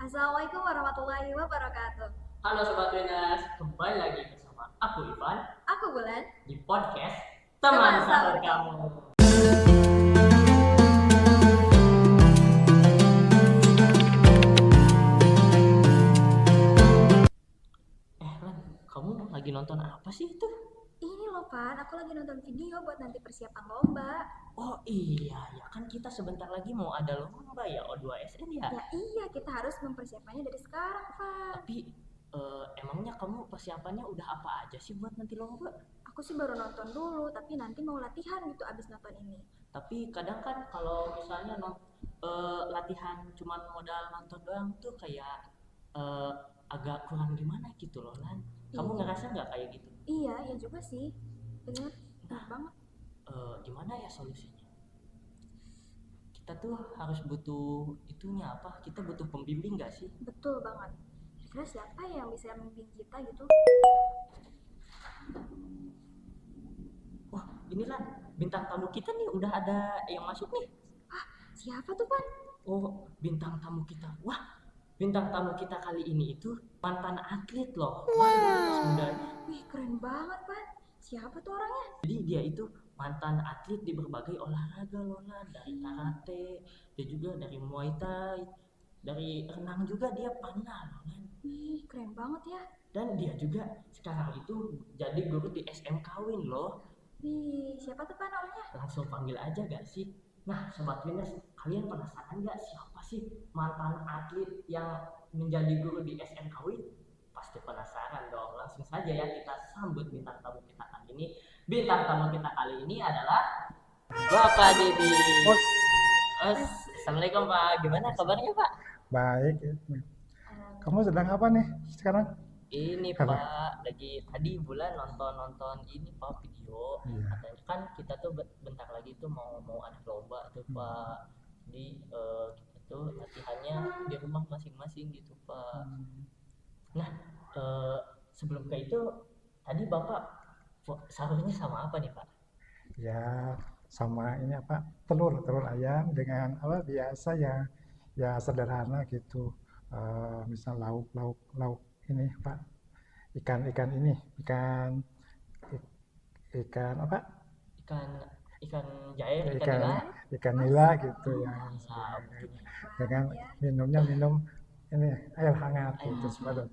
Assalamualaikum warahmatullahi wabarakatuh. Halo Sobat Winners, kembali lagi bersama aku Ivan Aku Bulan, di podcast teman Teman sahur Sahur Kamu. Lan, kamu lagi nonton apa sih itu? Ini loh Pan, aku lagi nonton video buat nanti persiapan lomba. Oh iya, ya kan kita sebentar lagi mau ada lomba ya O2SN ya. Ya iya, kita harus mempersiapkannya dari sekarang, Pan. Tapi emangnya kamu persiapannya udah apa aja sih buat nanti lomba? Aku sih baru nonton dulu, tapi nanti mau latihan gitu abis nonton ini. Tapi kadang kan kalau misalnya latihan cuman modal nonton doang tuh kayak eh, agak kurang gimana gitu loh Lan. Kamu Iya. ngerasa nggak kayak gitu? Iya, iya juga sih. Bener, bener banget. Gimana ya solusinya? Kita tuh harus butuh itunya apa? Kita butuh pembimbing nggak sih? Betul banget. Kira-kira siapa ya yang bisa membimbing kita gitu? Wah, inilah bintang tamu kita nih udah ada yang masuk nih. Siapa tuh, Pan? Oh, bintang tamu kita. Wah, bintang tamu kita kali ini itu mantan atlet loh. Wah, pas mudanya. Wih, keren banget, Pan. Siapa tuh orangnya? Jadi dia itu mantan atlet di berbagai olahraga loh Lan. Dari karate, dia juga dari muay thai, dari renang juga dia pernah loh Lan. Wih, keren banget ya. Dan dia juga sekarang itu jadi guru di SMK Win loh. Wih, siapa tuh Pan orangnya? Langsung panggil aja gak sih? Nah, Sobat Winners, kalian penasaran gak siapa sih mantan atlet yang menjadi guru di SMK Win? Pasti penasaran dong. Langsung saja ya kita sambut bintang tamu kita kali ini. Bintang tamu kita kali ini adalah Bapak Didi. Assalamualaikum Pak. Gimana kabarnya Pak? Baik. Kamu sedang apa nih sekarang? Ini Halo. Pak, lagi tadi Bulan nonton ini Pak video. Iya. Katanya kan kita tuh bentar lagi tuh mau ada lomba tuh Pak. Jadi kita tuh latihannya di rumah masing-masing gitu Pak. Nah, sebelum ke itu tadi Bapak sahurnya sama apa nih Pak? Ya, sama ini apa? Telur ayam dengan apa biasa ya, ya sederhana gitu. Misal lauk ini Pak, ikan ini, ikan apa? Ikan ikan jair, Ya, ikan nila. ikan nila gitu ya. Mantap. Dengan minum ini air hangat Air gitu hangat. supaya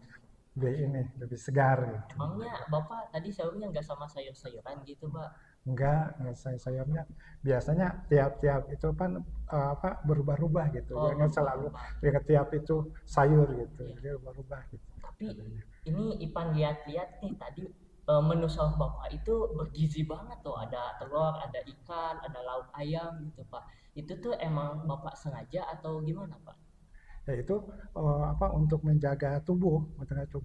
lebih segar gitu. Emangnya Bapak tadi sahurnya nggak sama sayur-sayuran gitu Pak? Enggak sayur-sayurnya. Biasanya tiap-tiap itu kan apa berubah-ubah gitu. Oh, Jangan selalu berubah-ubah. tiap itu sayur gitu. Iya. Dia berubah gitu. Tapi ini Ipan lihat-lihat nih tadi menu sahur Bapak itu bergizi banget tuh. Ada telur, ada ikan, ada lauk ayam gitu Pak. Itu tuh emang Bapak sengaja atau gimana Pak? Yaitu apa untuk menjaga tubuh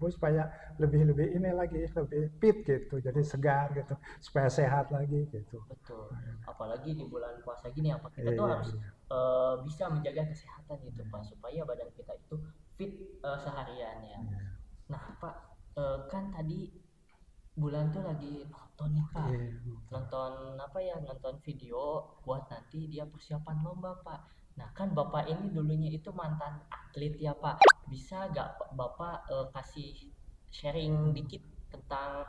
supaya lebih ini lagi lebih fit gitu. Jadi segar gitu. Supaya sehat lagi gitu. Betul. Apalagi di bulan puasa gini apa kita tuh Iya, harus iya. bisa menjaga kesehatan gitu Pak supaya badan kita itu fit sehariannya. Iya. Nah Pak, kan tadi Bulan tuh lagi nonton nih Pak. Iya. Nonton apa ya? Nonton video buat nanti dia persiapan lomba Pak. Nah kan Bapak ini dulunya itu mantan atlet ya Pak. Bisa gak Bapak kasih sharing dikit tentang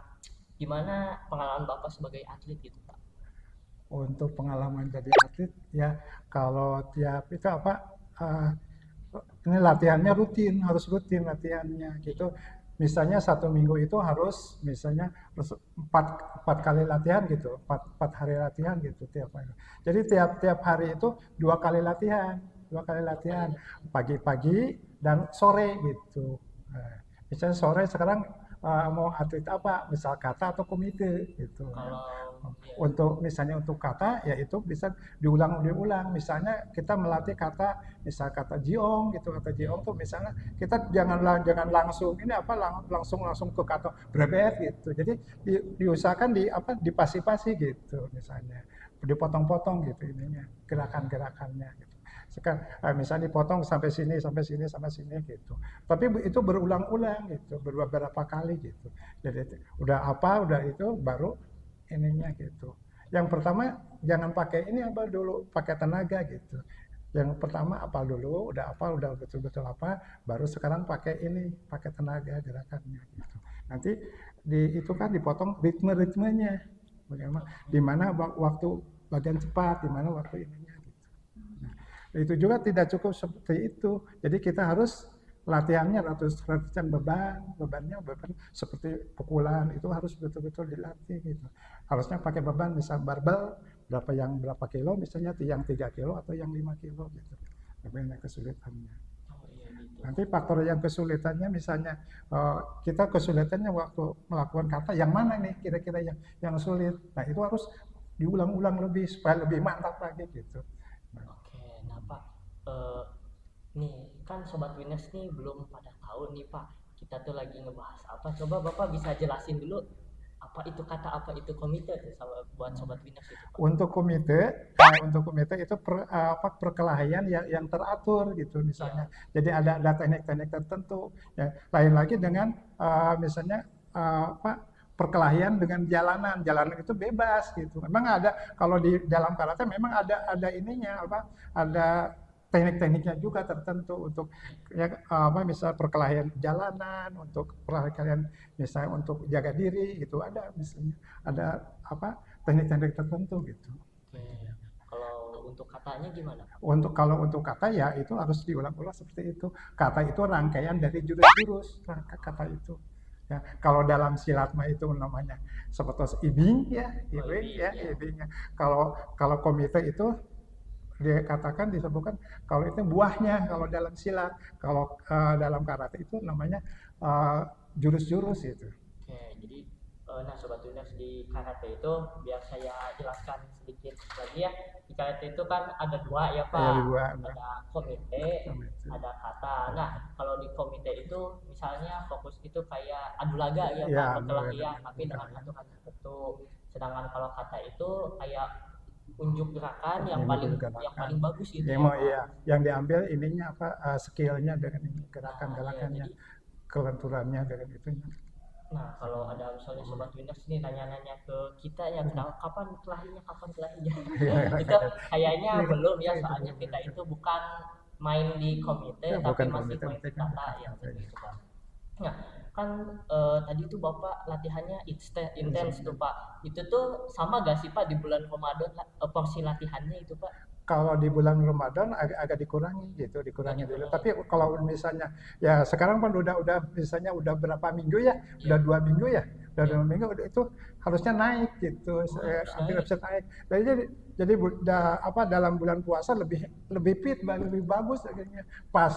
gimana pengalaman Bapak sebagai atlet gitu Pak? Untuk pengalaman jadi atlet ya kalau tiap itu apa eh, ini latihannya harus rutin latihannya gitu. Misalnya satu minggu itu harus misalnya empat kali latihan gitu, empat hari latihan gitu tiap hari. Jadi tiap hari itu dua kali latihan pagi-pagi dan sore gitu. Nah, misalnya sore sekarang mau atlet apa, misal kata atau komite gitu. Kalau Untuk misalnya untuk kata ya itu bisa diulang misalnya kita melatih kata misal kata jiong gitu kata jiong tuh misalnya kita jangan langsung ini apa langsung ke kata brebet gitu jadi diusahakan dipasi-pasi gitu misalnya dipotong-potong gitu ininya gerakannya gitu sekarang misalnya dipotong sampai sini gitu tapi itu berulang-ulang gitu beberapa kali gitu jadi udah itu baru ininya gitu. Yang pertama jangan pakai ini apa dulu pakai tenaga gitu. Yang pertama apal dulu, udah apal, udah betul-betul apa, baru sekarang pakai ini, pakai tenaga gerakannya gitu. Nanti itu kan dipotong ritme-ritmenya, bagaimana, di mana waktu bagian cepat, di mana waktu ininya gitu. Nah, itu juga tidak cukup seperti itu. Jadi kita harus latihannya ratusan beban seperti pukulan itu harus betul-betul dilatih gitu. Harusnya pakai beban misal barbel berapa kilo misalnya yang 3 kilo atau yang 5 kilo gitu. Banyak kesulitannya. Oh iya gitu. Nanti faktor yang kesulitannya misalnya kita kesulitannya waktu melakukan kata yang mana nih kira-kira yang sulit. Nah, itu harus diulang-ulang lebih supaya lebih mantap lagi gitu. Oke, nah Pak, eh, nih kan Sobat Winners nih belum pada tahu nih Pak, kita tuh lagi ngebahas apa. Coba Bapak bisa jelasin dulu apa itu kata, apa itu komite tuh sama buat Sobat Winners itu Pak. Untuk komite itu perkelahian yang teratur gitu misalnya. Jadi ada teknik-teknik tertentu. Ya. Lain lagi dengan misalnya perkelahian dengan jalanan itu bebas gitu. Memang ada kalau di dalam karate memang ada ininya ada teknik-tekniknya juga tertentu untuk ya misal perkelahian jalanan, untuk perkelahian misalnya untuk jaga diri gitu ada misalnya ada teknik-teknik tertentu gitu. Oke, kalau untuk katanya gimana Pak? Kalau untuk kata ya itu harus diulang-ulang seperti itu. Kata itu rangkaian dari jurus-jurus kata itu. Ya, kalau dalam silat mah itu namanya seperti ibing ya, ibingnya. Kalau komite itu disebutkan kalau itu buahnya kalau dalam silat, kalau dalam karate itu namanya jurus-jurus itu. Oke, jadi nah Sobat Winners di karate itu biar saya jelaskan sedikit lagi ya. Di karate itu kan ada dua ya Pak, ada komite, ada kata. Nah kalau di komite itu misalnya fokus itu kayak adu laga ya Pak, perkelahian tapi dengan aturan tertentu. Sedangkan kalau kata itu kayak unjuk gerakan yang paling bagus gitu ya. Yang diambil ininya skillnya dengan ini, gerakannya, kelenturannya dengan itunya. Nah, kalau ada misalnya Sobat Winners nih nanya-nanya ke kita ya, kapan kelahinya, itu kayaknya belum ya, soalnya kita itu bukan main di komite, tapi masih main di kata ya, gitu Pak. Nah, kan tadi tuh Bapak latihannya intens tuh Pak. Itu tuh sama gak sih Pak di bulan Ramadan porsi latihannya itu Pak? Kalau di bulan Ramadan agak dikurangi dulu. Tapi kalau misalnya ya sekarang kan udah misalnya udah berapa minggu ya, udah 2 minggu ya, udah 2 minggu itu harusnya naik gitu, hampir bisa naik. Jadi dalam bulan puasa lebih fit, lebih bagus akhirnya. Pas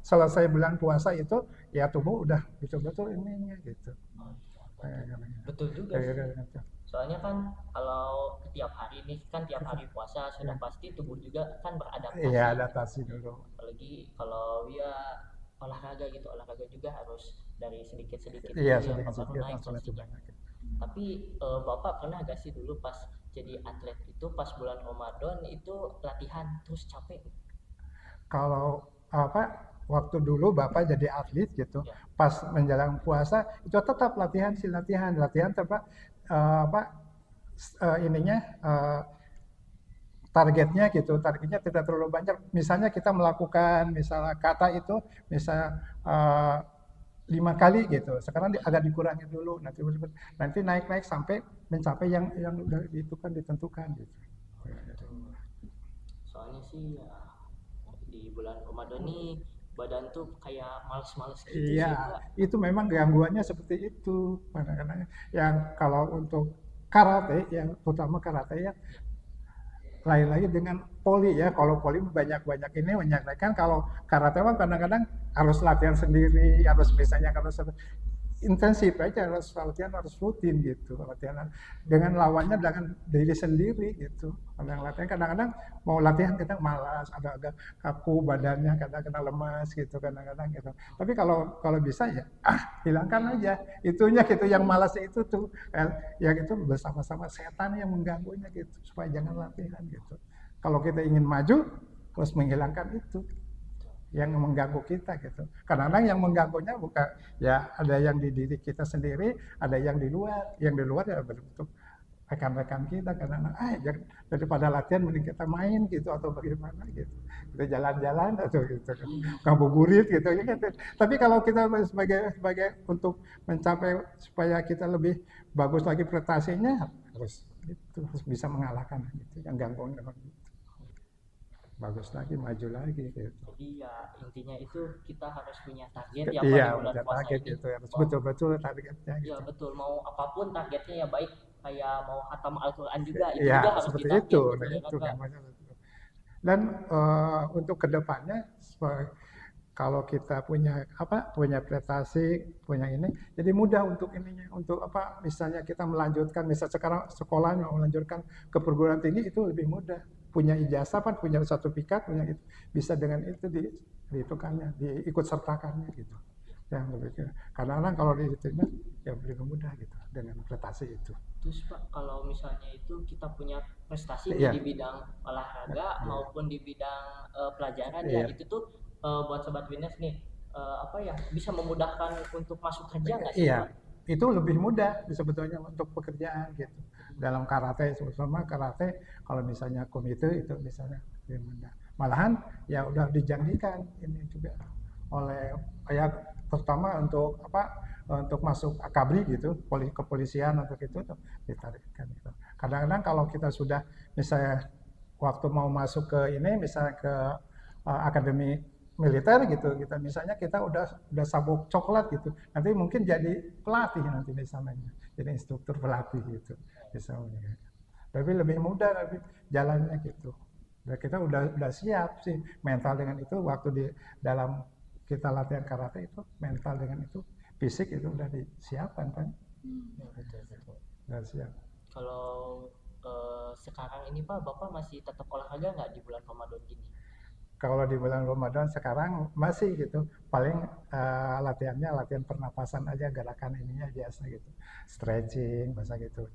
selesai bulan puasa itu ya tubuh udah betul-betul ininya gitu. Betul juga sih. Soalnya kan kalau tiap hari nih kan tiap hari puasa sudah pasti tubuh juga kan beradaptasi. Iya, adaptasi dulu. Apalagi kalau ya olahraga juga harus dari sedikit-sedikit ya, baru naik pastinya. Tapi Bapak pernah gak sih dulu pas jadi atlet itu pas bulan Ramadan itu latihan terus capek? Kalau waktu dulu Bapak jadi atlet gitu, pas menjelang puasa itu tetap latihan targetnya tidak terlalu banyak. Misalnya kita melakukan misalnya kata itu misalnya 5 kali gitu, sekarang agak dikurangi dulu, nanti naik sampai mencapai yang itu kan ditentukan gitu. Soalnya sih ya, di bulan Ramadan nih badan tuh kayak males-males gitu. Iya, itu memang gangguannya seperti itu. Kadang-kadang yang kalau untuk karate, yang terutama karate ya, lain lagi dengan poli ya. Kalau poli banyak kan kalau karate kan kadang-kadang harus latihan sendiri, harus misalnya intensif aja, harus rutin gitu, latihan dengan lawannya dengan diri sendiri gitu. Kadang-kadang mau latihan kita malas, agak kaku badannya, kadang-kadang lemas gitu, kadang-kadang gitu. Tapi kalau bisa ya hilangkan aja itunya gitu, yang malas itu tuh ya gitu, bersama-sama setan yang mengganggunya gitu, supaya jangan latihan gitu. Kalau kita ingin maju harus menghilangkan itu yang mengganggu kita gitu. Kadang-kadang yang mengganggunya bukan ya, ada yang di diri kita sendiri, ada yang di luar. Yang di luar ya bentuk rekan-rekan kita kadang daripada latihan mending kita main gitu atau bagaimana gitu, kita jalan-jalan atau gitu kan, ngabuburit gitu ya gitu. Tapi kalau kita sebagai untuk mencapai supaya kita lebih bagus lagi prestasinya harus bisa mengalahkan gitu yang gangguan gitu. Bagus lagi, maju lagi gitu. Jadi ya intinya itu kita harus punya target ya Pak Iya, di bulan udah puasa target ini. gitu, harus betul-betul targetnya Iya gitu. betul, mau apapun targetnya ya, baik kayak mau khatam Al-Quran juga itu Iya, juga harus seperti ditarget itu, gitu nah ya kan itu Pak. kan maksudnya. Dan untuk kedepannya, kalau kita punya prestasi, punya ini, jadi mudah untuk ininya, untuk misalnya kita melanjutkan, misal sekarang sekolahnya mau melanjutkan ke perguruan tinggi itu lebih mudah, punya ijazah punya sertifikat, punya itu, bisa dengan itu diikut sertakannya gitu, yang lebih kadang-kadang kalau diterima ya lebih mudah gitu dengan prestasi itu. Terus Pak, kalau misalnya itu kita punya prestasi nih Iya, di bidang olahraga iya, maupun di bidang pelajaran ya, iya. itu tuh buat Sobat Winners nih, apa ya, bisa memudahkan untuk masuk kerja nggak sih Iya, Pak? itu lebih mudah sebetulnya untuk pekerjaan gitu. Dalam karate, terutama karate, kalau misalnya komite itu misalnya lebih mudah. Malahan ya udah dijanjikan ini juga oleh ya terutama untuk untuk masuk akabri gitu, kepolisian atau gitu tuh ditarikkan gitu. Kadang-kadang kalau kita sudah misalnya waktu mau masuk ke ini misalnya ke akademi militer gitu, kita misalnya kita udah sabuk coklat gitu, nanti mungkin jadi pelatih nanti misalnya, jadi instruktur pelatih gitu misalnya. Tapi lebih mudah tapi jalannya gitu. Dan kita udah siap sih mental dengan itu waktu di dalam kita latihan karate itu, mental dengan itu, fisik itu udah disiapkan kan, Ya, betul betul. udah siap. Kalau sekarang ini Pak, Bapak masih tetap olahraga nggak di bulan Ramadan gini? Kalau di bulan Ramadan sekarang masih gitu, paling latihannya latihan pernapasan aja, gerakan ininya biasa gitu, stretching bahasa gitu,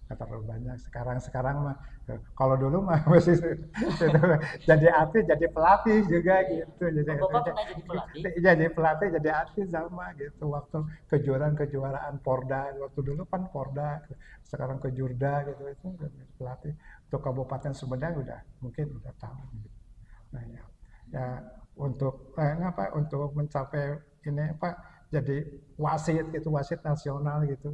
nggak terlalu banyak. Sekarang mah kalau dulu mah masih jadi atlet, jadi pelatih juga gitu, Oh, Bapak pernah jadi pelatih? jadi pelatih, jadi atlet sama gitu. Waktu kejuaraan Porda, waktu dulu kan Porda, sekarang ke Jurda gitu itu pelatih. Untuk Kabupaten Sumedang udah mungkin udah tahu. Nah, ya untuk untuk mencapai ini jadi wasit gitu, wasit nasional gitu.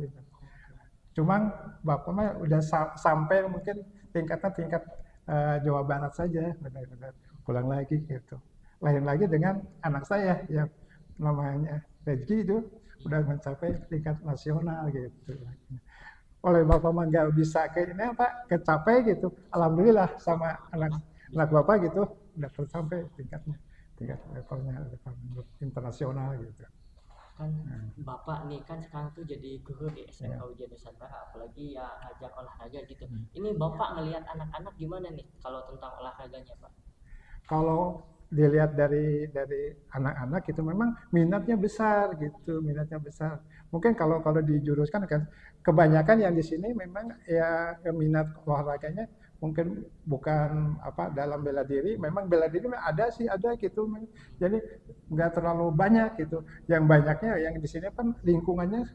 Cuman Bapak mah udah sampai mungkin tingkat Jawa Barat saja, benar-benar pulang lagi gitu. Lain lagi dengan anak saya yang namanya Rezki itu udah mencapai tingkat nasional gitu. Oleh Bapak mah nggak bisa ke ini kecapai gitu. Alhamdulillah sama anak Bapak gitu udah tersampai tingkat levelnya level internasional gitu. Kan Bapak nih kan sekarang tuh jadi guru di SMK Ya. Ujian Nusantara, apalagi ya ngajak olahraga gitu. Ini Bapak ngelihat anak-anak gimana nih kalau tentang olahraganya Pak? Kalau dilihat dari anak-anak itu memang minatnya besar gitu, minatnya besar. Mungkin kalau dijuruskan kan kebanyakan yang di sini memang ya minat olahraganya mungkin bukan dalam bela diri, memang bela diri ada sih ada gitu. Jadi nggak terlalu banyak gitu. Yang banyaknya yang di sini kan lingkungan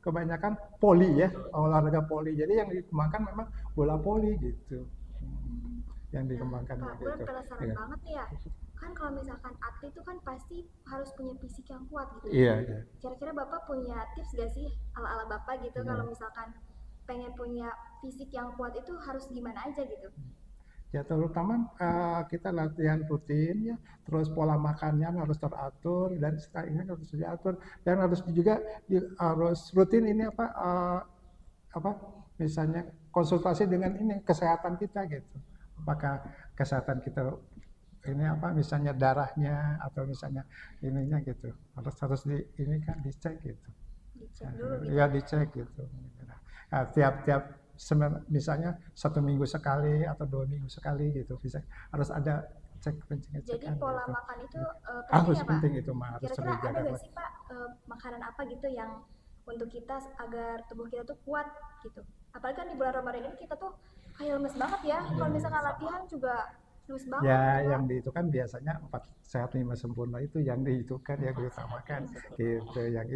kebanyakan poli ya, olahraga poli. Jadi yang dikembangkan memang bola poli gitu. Yang dikembangkan Pak, gue gitu. penasaran Iya. banget nih ya. Kan kalau misalkan atlet itu kan pasti harus punya fisik yang kuat gitu. Iya, iya. Kira-kira Bapak punya tips gak sih ala-ala Bapak gitu Iya. kalau misalkan pengen punya fisik yang kuat itu harus gimana aja gitu? Ya terutama kita latihan rutin ya, terus pola makannya harus teratur dan ini harus diatur dan harus juga harus rutin ini misalnya konsultasi dengan ini kesehatan kita gitu. Apakah kesehatan kita ini misalnya darahnya atau misalnya ininya gitu harus ini kan dicek gitu. Dicek dulu gitu. Ya dicek gitu. Nah, tiap misalnya 1 minggu sekali atau 2 minggu sekali gitu bisa harus ada pengecekan Jadi pola gitu. makan itu penting Harus ya Pak? penting itu mah harus Kira-kira ada terjaga. gak sih Pak makanan apa gitu yang untuk kita agar tubuh kita tuh kuat gitu? Apalagi kan di bulan Ramadan ini kita tuh kayak lemes banget ya. Kalau misalkan latihan juga Luas banget Ya, itu, Pak. yang di itu kan biasanya 4 sehat 5 sempurna itu yang diitukan, yang diutamakan gitu, yang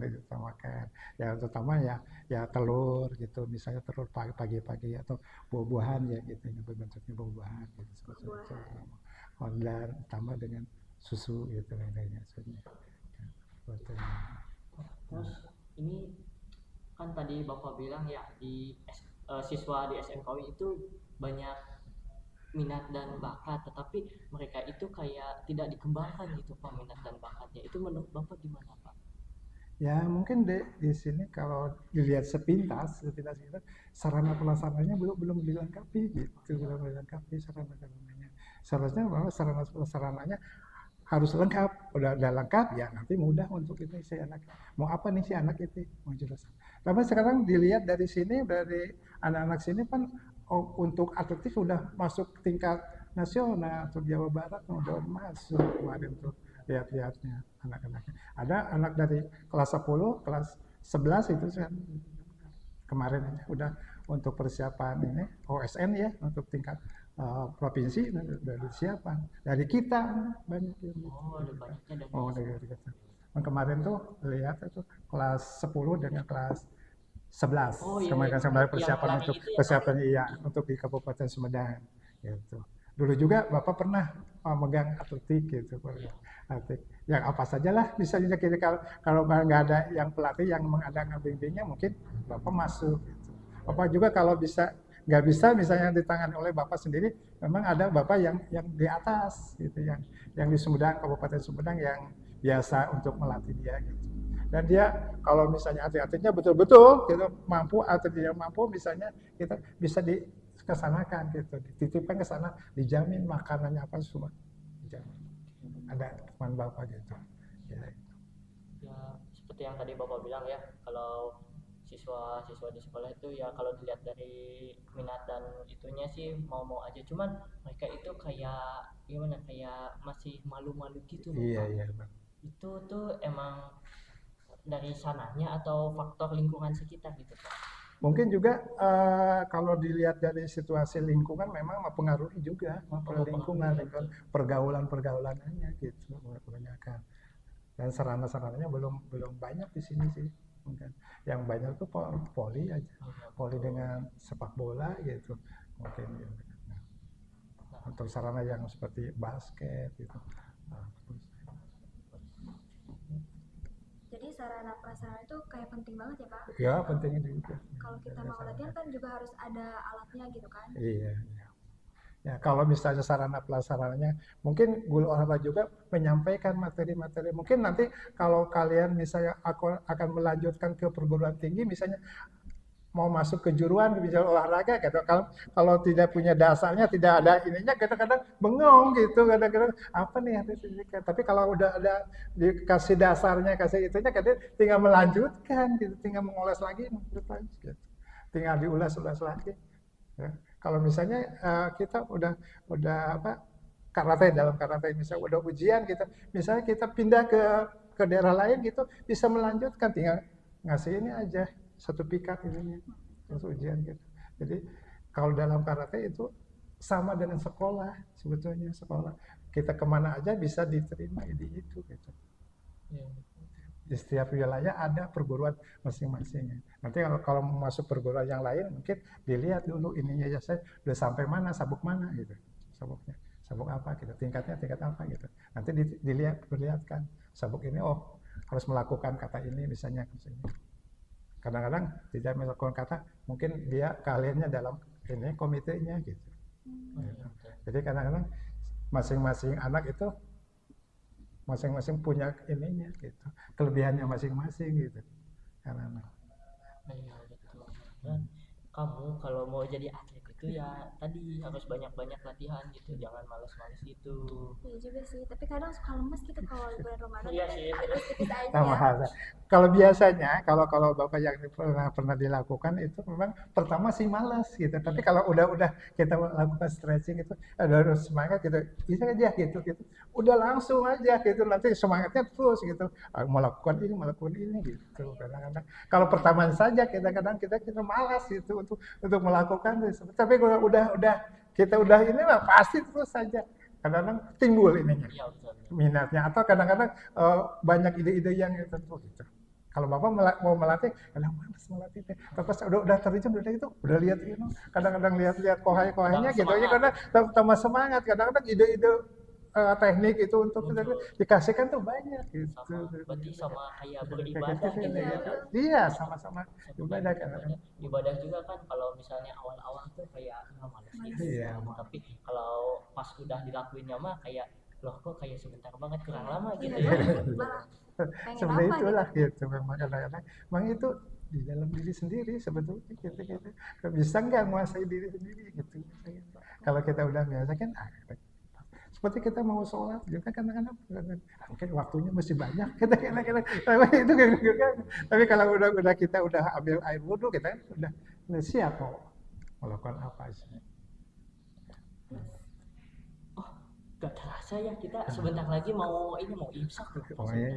diutamakan. Yang utama ya telur gitu, misalnya telur pagi-pagi atau buah-buahan ya gitu, yang berbentuknya buah-buahan gitu seperti itu. Buah. Dan tambah dengan susu gitu kayaknya sebenarnya. Seperti itu. Terus ini kan tadi Bapak bilang ya siswa di SMKW itu banyak minat dan bakat, tetapi mereka itu kayak tidak dikembangkan gitu Pak minat dan bakatnya. Itu menurut Bapak gimana Pak? Ya mungkin di sini kalau dilihat sepintas gitu, sarana prasarananya belum dilengkapi gitu, belum dilengkapi sarana prasarananya. Seharusnya bahwa sarana prasarananya harus lengkap, udah lengkap ya nanti mudah untuk itu si anak. Mau apa nih si anak itu mau jurusan. Tapi sekarang dilihat dari sini, dari anak-anak sini kan untuk atletik sudah masuk tingkat nasional, untuk Jawa Barat udah masuk kemarin tuh lihat-lihatnya anak-anaknya. Ada anak dari kelas 10, kelas 11 itu kan kemarin aja udah untuk persiapan ini OSN ya untuk tingkat provinsi udah disiapkan dari kita banyak yang Oh, ada banyaknya dari dari kita. Kemarin tuh lihat itu kelas 10 dengan kelas 11 Oh iya, kemarin kemarin yang persiapan lari untuk itu ya Pak? persiapan iya untuk di Kabupaten Sumedang gitu. Dulu juga Bapak pernah megang atletik gitu, atletik. Yang apa sajalah misalnya kita kalau nggak ada yang pelatih yang ada ngebimbingnya mungkin Bapak masuk. Gitu. Bapak juga kalau bisa nggak bisa misalnya ditangani oleh Bapak sendiri, memang ada Bapak yang di atas gitu, yang di Sumedang Kabupaten Sumedang yang biasa untuk melatih dia gitu. Dan dia kalau misalnya atletnya betul-betul gitu mampu atau tidak mampu misalnya kita bisa kesanakan gitu, dititipkan ke sana, dijamin makanannya apa semua dijamin. Ada teman Bapak gitu. Ya. Ya seperti yang tadi Bapak bilang ya, kalau siswa-siswa di sekolah itu ya kalau dilihat dari minat dan itunya sih mau-mau aja, cuman mereka itu kayak gimana, kayak masih malu-malu gitu loh Iya, Pak. iya. Itu tuh emang dari sananya atau faktor lingkungan sekitar gitu Pak? Mungkin juga kalau dilihat dari situasi lingkungan memang mempengaruhi juga, mempengaruhi lingkungan, pergaulan-pergaulannya gitu, kebanyakan. Dan sarana-sarananya belum banyak di sini sih. Mungkin yang banyak tuh poli aja, poli dengan sepak bola gitu, mungkin gitu. Nah, untuk sarana yang seperti basket gitu. Nah, Jadi sarana prasarana itu kayak penting banget ya, Pak. ya penting juga. Kalau kita mau latihan kan juga harus ada alatnya gitu kan. Iya. Ya, kalau misalnya sarana prasarananya, mungkin guru olahraga juga menyampaikan materi-materi. Mungkin nanti kalau kalian misalnya akan melanjutkan ke perguruan tinggi, misalnya mau masuk kejuruan misalnya olahraga, gitu. Kalau tidak punya dasarnya, tidak ada ininya, kadang-kadang bengong gitu, kadang-kadang apa nih harus ini. Tapi kalau udah ada dikasih dasarnya, kasih itunya, kadang tinggal melanjutkan, gitu, tinggal mengulas lagi, gitu. Tinggal diulas-ulas lagi. Ya. Kalau misalnya kita udah apa karate dalam karate misalnya udah ujian kita misalnya kita pindah ke daerah lain gitu bisa melanjutkan tinggal ngasih ini aja satu pikat ini untuk ujian gitu. Jadi kalau dalam karate itu sama dengan sekolah sebetulnya sekolah kita kemana aja bisa diterima di itu gitu. Di setiap wilayah ada perguruan masing-masing. Nanti kalau mau masuk perguruan yang lain mungkin dilihat dulu ininya ya saya udah sampai mana sabuk mana gitu sabuknya sabuk apa gitu tingkat apa gitu nanti diperlihatkan sabuk ini oh harus melakukan kata ini misalnya kadang-kadang tidak melakukan kata mungkin dia keahliannya dalam ini komitenya gitu. Jadi kadang-kadang masing-masing anak itu masing-masing punya ininya gitu kelebihannya masing-masing gitu karena Iya betul. Dan kamu kalau mau jadi atlet itu ya tadi harus banyak-banyak latihan gitu, jangan males-males gitu. Iya juga sih, tapi kadang suka lemes gitu kalau bulan Ramadan. Iya sih. Tipis-tipis aja sama ya. halnya. Kalau biasanya, kalau Bapak yang pernah dilakukan itu memang pertama sih malas gitu. Tapi kalau udah kita lakukan stretching itu, harus semangat gitu. Bisa aja gitu. Udah langsung aja gitu. Nanti semangatnya terus gitu. Melakukan ini gitu. Kadang-kadang kalau pertama saja kita kadang kita malas gitu untuk melakukan. Tapi kalau udah kita udah ini lah pasti terus saja kadang-kadang timbul ininya Iya betul. minatnya atau kadang-kadang banyak ide-ide yang tertentu gitu. Kalau Bapak mau melatih, kadang malas melatih teh. Terus udah terjun udah itu, udah lihat itu, kadang-kadang lihat kohai-kohainya gitu aja karena tambah semangat. Kadang-kadang ide-ide teknik itu untuk Muncul. dikasihkan tuh banyak gitu. Berarti sama kayak beribadah gitu ya. Iya, sama-sama Sama ibadah kayak kan. ibadah juga kan, kalau misalnya awal-awal tuh kayak males gitu. Iya. Tapi kalau pas udah dilakuinnya mah kayak loh kok kayak sebentar banget, kurang lama gitu Iya, ya. malah pengen Seperti apa itulah gitu memang kadang-kadang memang itu di dalam diri sendiri sebetulnya gitu. Bisa nggak menguasai diri sendiri gitu. Kalau kita udah biasa kan seperti kita mau sholat juga kadang-kadang mungkin waktunya masih banyak kadang-kadang itu kan. Tapi kalau udah kita udah ambil air wudhu kita kan udah siap mau melakukan apa sih. Gak terasa ya kita sebentar lagi mau imsak loh. Oh iya.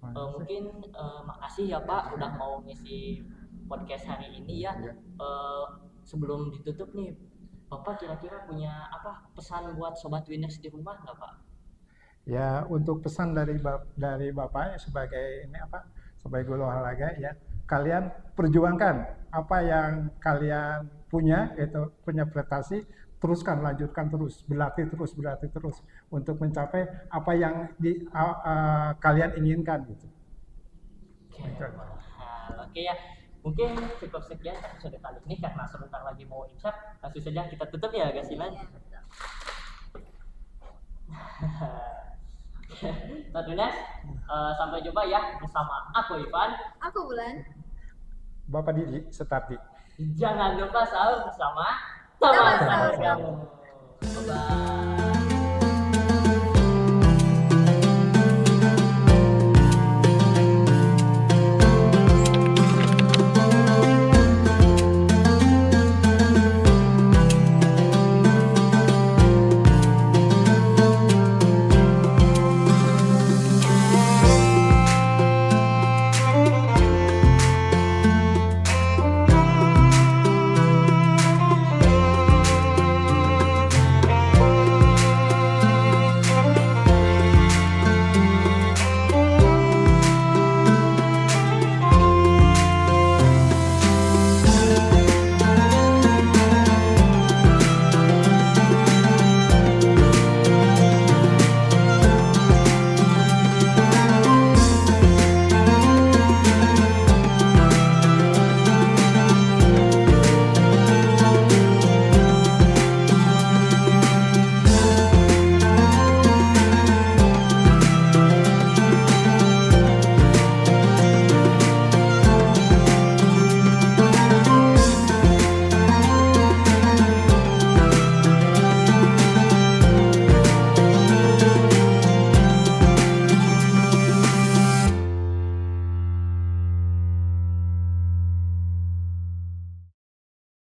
Mungkin makasih ya Pak udah mau ngisi podcast hari ini ya. Sebelum ditutup nih, Bapak kira-kira punya apa pesan buat Sobat Winners di rumah nggak Pak? Ya untuk pesan dari Bapak sebagai ini apa sebagai guru olahraga ya kalian perjuangkan apa yang kalian punya itu punya prestasi teruskan lanjutkan terus berlatih terus untuk mencapai apa yang kalian inginkan gitu. Oke ya, mungkin cukup sekian episode kali ini karena sebentar lagi mau imsak, langsung saja kita tutup ya guys Iman. Tentunya sampai jumpa ya bersama aku Ivan, Aku Bulan. Bapak Didi Setardi. Jangan lupa sahur bersama teman sahur kamu. Bye bye.